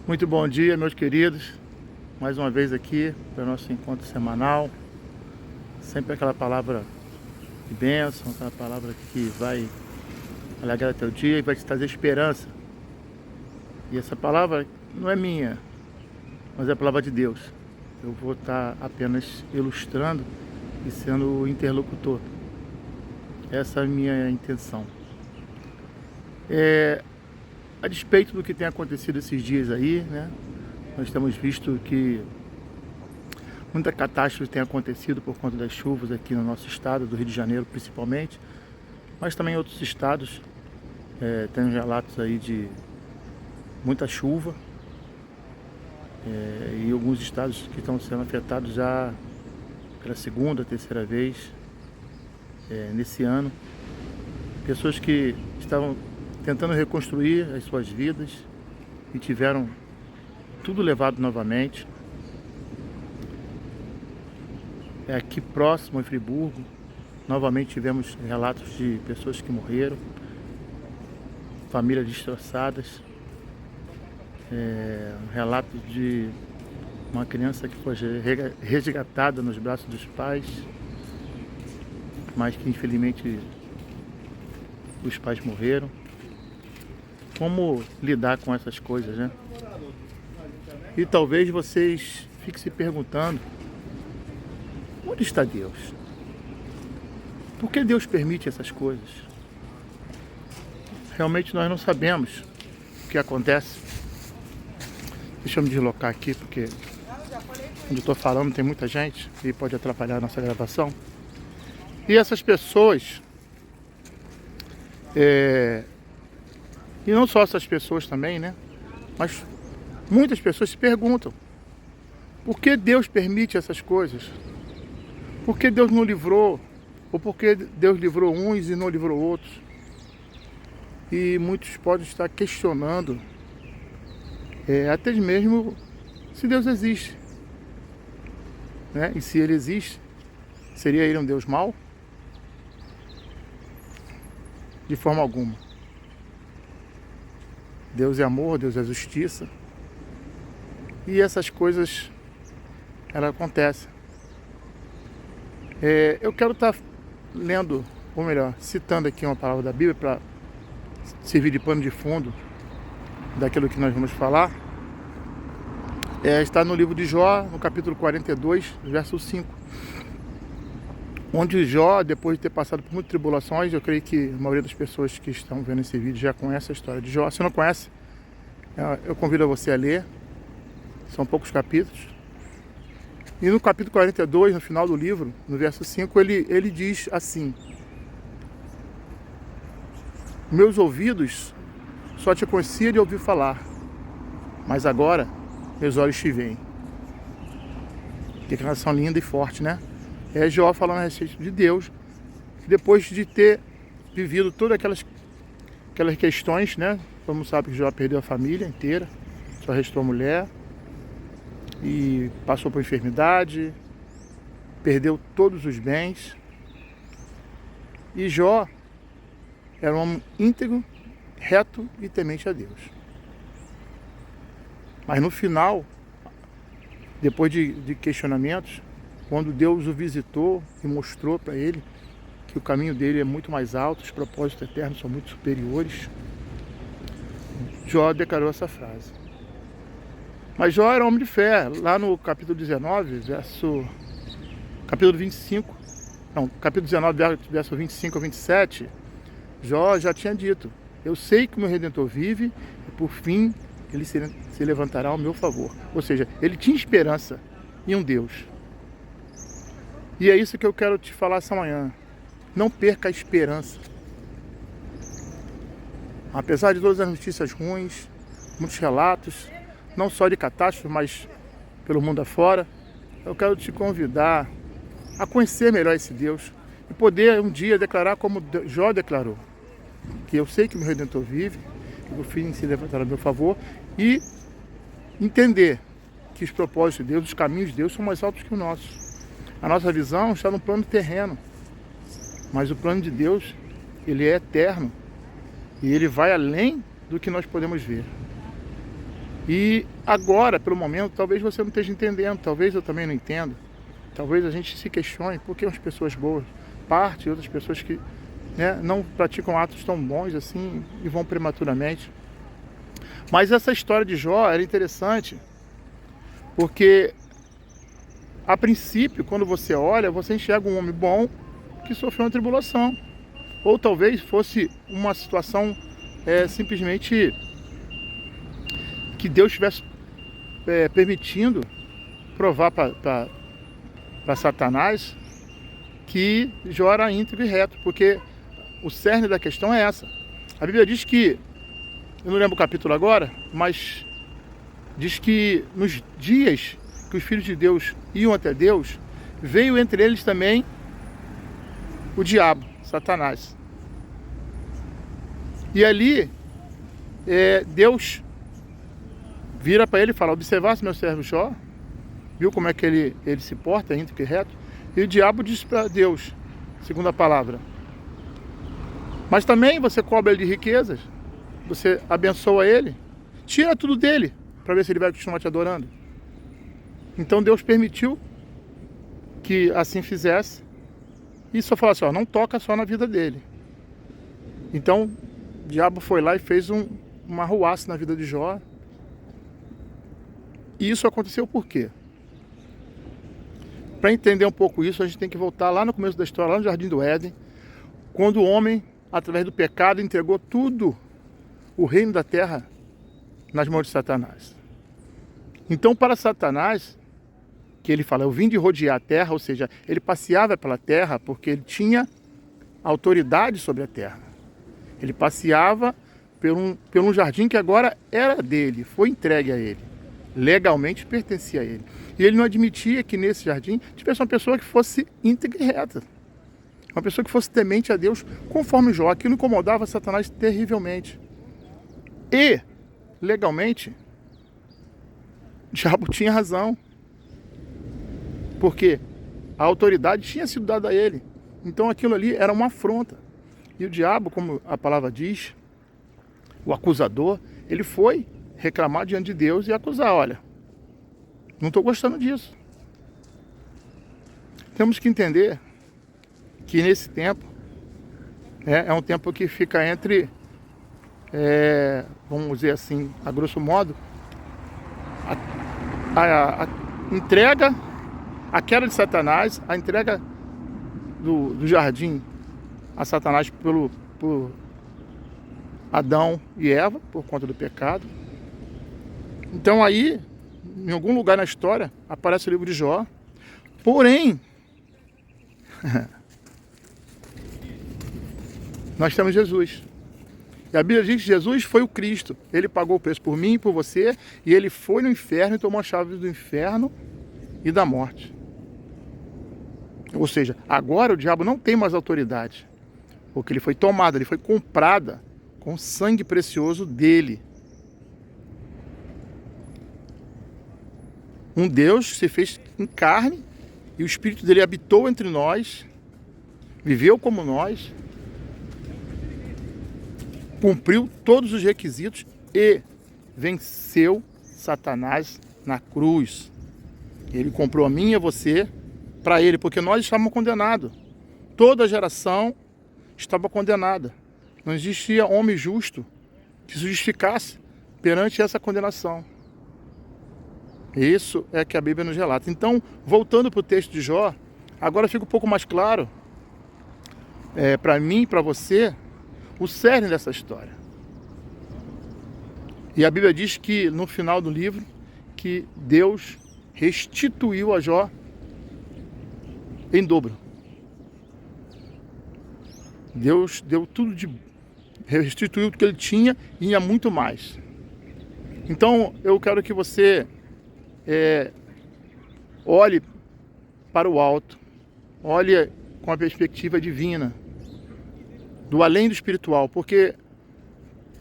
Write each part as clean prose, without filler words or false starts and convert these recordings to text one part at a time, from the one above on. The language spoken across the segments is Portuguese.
Muito bom dia, meus queridos. Mais uma vez aqui para o nosso encontro semanal. Sempre aquela palavra de bênção, aquela palavra que vai alegrar teu dia e vai te trazer esperança. E essa palavra não é minha, mas é a palavra de Deus. Eu vou estar apenas ilustrando e sendo o interlocutor. Essa é a minha intenção. A despeito do que tem acontecido esses dias aí, né? Nós temos visto que muita catástrofe tem acontecido por conta das chuvas aqui no nosso estado, do Rio de Janeiro principalmente, mas também em outros estados. Tem relatos aí de muita chuva e alguns estados que estão sendo afetados já pela segunda, terceira vez nesse ano. Pessoas que estavam tentando reconstruir as suas vidas e tiveram tudo levado novamente. Aqui próximo em Friburgo, novamente tivemos relatos de pessoas que morreram, famílias destroçadas, relatos de uma criança que foi resgatada nos braços dos pais, mas que infelizmente os pais morreram. Como lidar com essas coisas, né? E talvez vocês fiquem se perguntando: onde está Deus? Por que Deus permite essas coisas? Realmente nós não sabemos o que acontece. Deixa eu me deslocar aqui, porque onde eu estou falando tem muita gente e pode atrapalhar a nossa gravação. E essas pessoas, e não só essas pessoas também, né? Mas muitas pessoas se perguntam: por que Deus permite essas coisas? Por que Deus não livrou? Ou por que Deus livrou uns e não livrou outros? E muitos podem estar questionando até mesmo se Deus existe, né? E se Ele existe, seria Ele um Deus mau? De forma alguma. Deus é amor, Deus é justiça. E essas coisas, elas acontecem. Eu quero estar lendo, ou melhor, citando aqui uma palavra da Bíblia para servir de pano de fundo daquilo que nós vamos falar. Está no livro de Jó, no capítulo 42, verso 5. Onde Jó, depois de ter passado por muitas tribulações, eu creio que a maioria das pessoas que estão vendo esse vídeo já conhece a história de Jó. Se não conhece, eu convido você a ler. São poucos capítulos. E no capítulo 42, no final do livro, no verso 5, ele diz assim: meus ouvidos só te conhecia de ouvir falar, mas agora meus olhos te veem. Declaração linda e forte, né? É Jó falando a respeito de Deus, depois de ter vivido todas aquelas questões, né? Como sabe que Jó perdeu a família inteira, só restou a mulher, e passou por enfermidade, perdeu todos os bens. E Jó era um homem íntegro, reto e temente a Deus. Mas no final, depois de questionamentos, quando Deus o visitou e mostrou para ele que o caminho dele é muito mais alto, os propósitos eternos são muito superiores, Jó declarou essa frase. Mas Jó era homem de fé. Lá no capítulo 19, capítulo 19, verso 25 a 27, Jó já tinha dito: eu sei que o meu Redentor vive e por fim ele se levantará ao meu favor. Ou seja, ele tinha esperança em um Deus. E é isso que eu quero te falar essa manhã. Não perca a esperança. Apesar de todas as notícias ruins, muitos relatos, não só de catástrofe, mas pelo mundo afora, eu quero te convidar a conhecer melhor esse Deus e poder um dia declarar como Jó declarou: que eu sei que o meu Redentor vive, que no fim se levantará a meu favor, e entender que os propósitos de Deus, os caminhos de Deus são mais altos que o nosso. A nossa visão está no plano terreno, mas o plano de Deus, ele é eterno e ele vai além do que nós podemos ver. E agora, pelo momento, talvez você não esteja entendendo, talvez eu também não entenda. Talvez a gente se questione por que umas pessoas boas partem e outras pessoas que, né, não praticam atos tão bons assim e vão prematuramente. Mas essa história de Jó era interessante porque, a princípio, quando você olha, você enxerga um homem bom que sofreu uma tribulação. Ou talvez fosse uma situação simplesmente que Deus estivesse permitindo provar para Satanás que Jó era íntegro e reto, porque o cerne da questão é essa. A Bíblia diz que, eu não lembro o capítulo agora, mas diz que nos dias que os filhos de Deus iam até Deus, veio entre eles também o diabo, Satanás. E ali, Deus vira para ele e fala: observasse meu servo Jó, viu como é que ele se porta, íntegro e reto? E o diabo diz para Deus, segundo a palavra: mas também você cobra ele de riquezas, você abençoa ele, tira tudo dele, para ver se ele vai continuar te adorando. Então Deus permitiu que assim fizesse, e só falou assim: ó, não toca só na vida dele. Então o diabo foi lá e fez uma arruaça na vida de Jó. E isso aconteceu por quê? Para entender um pouco isso, a gente tem que voltar lá no começo da história, lá no Jardim do Éden, quando o homem, através do pecado, entregou tudo, o reino da terra, nas mãos de Satanás. Então, para Satanás, que ele fala: eu vim de rodear a terra, ou seja, ele passeava pela terra porque ele tinha autoridade sobre a terra. Ele passeava por um jardim que agora era dele, foi entregue a ele. Legalmente pertencia a ele. E ele não admitia que nesse jardim tivesse uma pessoa que fosse íntegra e reta. Uma pessoa que fosse temente a Deus, conforme Jó. Aquilo incomodava Satanás terrivelmente. E, legalmente, o diabo tinha razão. Porque a autoridade tinha sido dada a ele. Então aquilo ali era uma afronta. E o diabo, como a palavra diz, o acusador, ele foi reclamar diante de Deus e acusar: olha, não estou gostando disso. Temos que entender que nesse tempo é um tempo que fica entre, vamos dizer assim, a grosso modo, a entrega, a queda de Satanás, a entrega do jardim a Satanás por Adão e Eva, por conta do pecado. Então aí, em algum lugar na história, aparece o livro de Jó. Porém, nós temos Jesus. E a Bíblia diz que Jesus foi o Cristo. Ele pagou o preço por mim e por você, e ele foi no inferno e tomou a chave do inferno e da morte. Ou seja, agora o diabo não tem mais autoridade, porque ele foi tomado, ele foi comprado com o sangue precioso dele. Um Deus se fez em carne e o Espírito dele habitou entre nós, viveu como nós, cumpriu todos os requisitos e venceu Satanás na cruz. Ele comprou a mim e a você para ele, porque nós estávamos condenados. Toda a geração estava condenada. Não existia homem justo que se justificasse perante essa condenação. Isso é que a Bíblia nos relata. Então, voltando para o texto de Jó, agora fica um pouco mais claro para mim e para você o cerne dessa história. E a Bíblia diz que no final do livro que Deus restituiu a Jó em dobro. Deus deu tudo restituiu o que ele tinha e ainda muito mais. Então eu quero que você olhe para o alto, olhe com a perspectiva divina, do além do espiritual, porque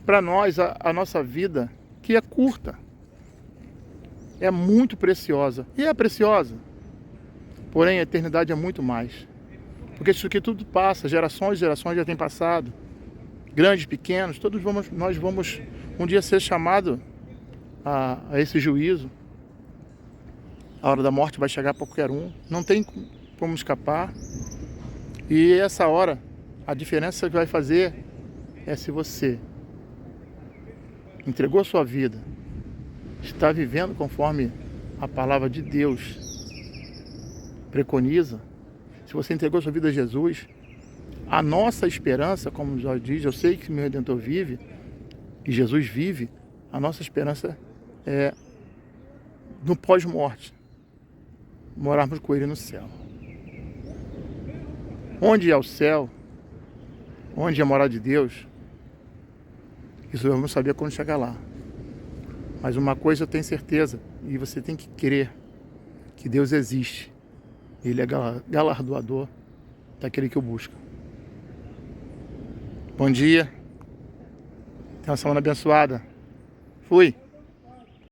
para nós a nossa vida, que é curta, é muito preciosa, e é preciosa, porém a eternidade é muito mais, porque isso aqui tudo passa, gerações e gerações já têm passado, grandes, pequenos, nós vamos um dia ser chamados a esse juízo. A hora da morte vai chegar para qualquer um, não tem como escapar. E essa hora, a diferença que vai fazer é se você entregou a sua vida, está vivendo conforme a palavra de Deus preconiza. Se você entregou a sua vida a Jesus, a nossa esperança, como já diz, eu sei que meu Redentor vive, e Jesus vive, a nossa esperança é no pós-morte, morarmos com Ele no céu. Onde é o céu, onde é a morada de Deus, isso nós vamos saber quando chegar lá. Mas uma coisa eu tenho certeza, e você tem que crer, que Deus existe. Ele é galardoador daquele que o busca. Bom dia. Tenha uma semana abençoada. Fui.